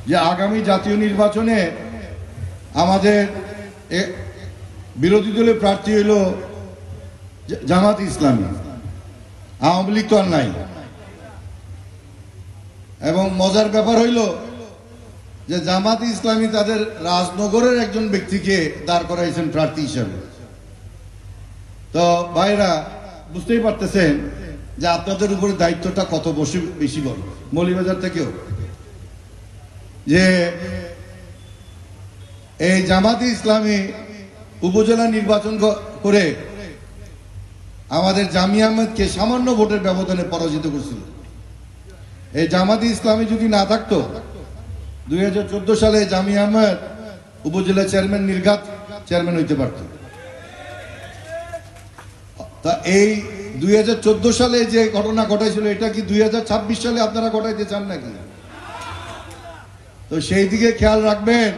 যে আগামী জাতীয় নির্বাচনে আমাদের বিরোধী দলের প্রার্থী হইল জামাত ইসলামী, আওয়ামী লীগ তো আর নাই। এবং মজার ব্যাপার হইল যে জামাত ইসলামী তাদের রাজনগরের একজন ব্যক্তিকে দাঁড় করাইছেন প্রার্থী হিসেবে। তো ভাইরা বুঝতেই পারতেছেন যে আপনাদের উপরে দায়িত্বটা কত বেশি বড়। মৌলভীবাজার থেকেও যে এই জামাতে ইসলামী উপজেলা নির্বাচন করে আমাদের জামি আহমেদকে সামান্য ভোটের ব্যবধানে পরাজিত করছিল। এই জামাতে ইসলামী যদি না থাকতো 2014 সালে জামি আহমেদ উপজেলা চেয়ারম্যান নির্ঘাত চেয়ারম্যান হইতে পারত। তা এই 2014 সালে যে ঘটনা ঘটাইছিল এটা কি 2026 সালে আপনারা ঘটাইতে চান নাকি? তো সেই দিকে খেয়াল রাখবেন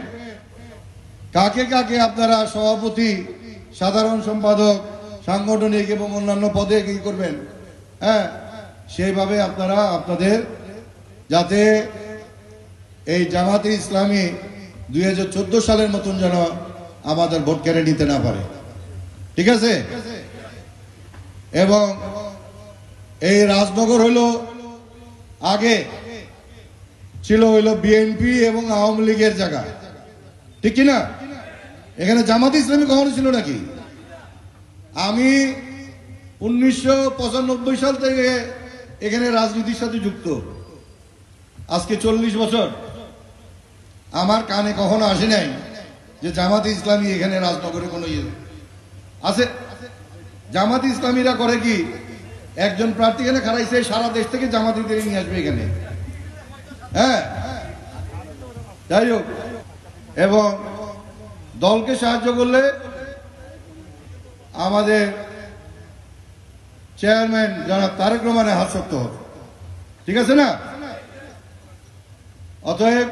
কাকে কাকে আপনারা সভাপতি, সাধারণ সম্পাদক, সাংগঠনিক এবং অন্যান্য পদে কি করবেন। হ্যাঁ, সেইভাবে আপনারা আপনাদের যাতে এই জামাতে ইসলামী 2014 সালের মতন যেন আমাদের ভোট কেড়ে নিতে না পারে, ঠিক আছে? এবং এই রাজনগর হলো আগে ছিল হইল বিএনপি এবং আওয়ামী লীগের জায়গা, ঠিক কিনা? এখানে জামাতে ইসলামী কখনো ছিল নাকি? আমি 1995 সাল থেকে এখানে রাজনীতির সাথে যুক্ত, আজকে 40 বছর। আমার কানে কখনো আসে নাই যে জামাতে ইসলামী এখানে রাজনগরে কোনো ইয়ে আছে। জামাতে ইসলামীরা করে কি, একজন প্রার্থী এখানে খারাইছে, সারা দেশ থেকে জামাতিদের নিয়ে আসবে এখানে। হ্যাঁ, যাই হোক, এবং দলকে সাহায্য করলে আমাদের চেয়ারম্যান জনাব তারেক রহমানের হাত শক্ত হবে, ঠিক আছে না? অতএব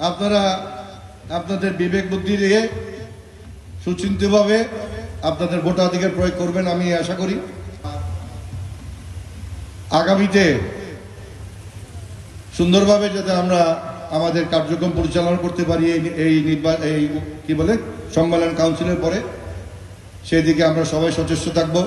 আপনারা আপনাদের বিবেক বুদ্ধি দিয়ে সুচিন্তিতভাবে আপনাদের ভোটাধিকার প্রয়োগ করবেন আমি আশা করি। আগামীতে সুন্দরভাবে যাতে আমরা আমাদের কার্যক্রম পরিচালনা করতে পারি এই কি বলে সম্মেলন কাউন্সিলের পরে, সেই দিকে আমরা সবাই সচেষ্ট থাকবো।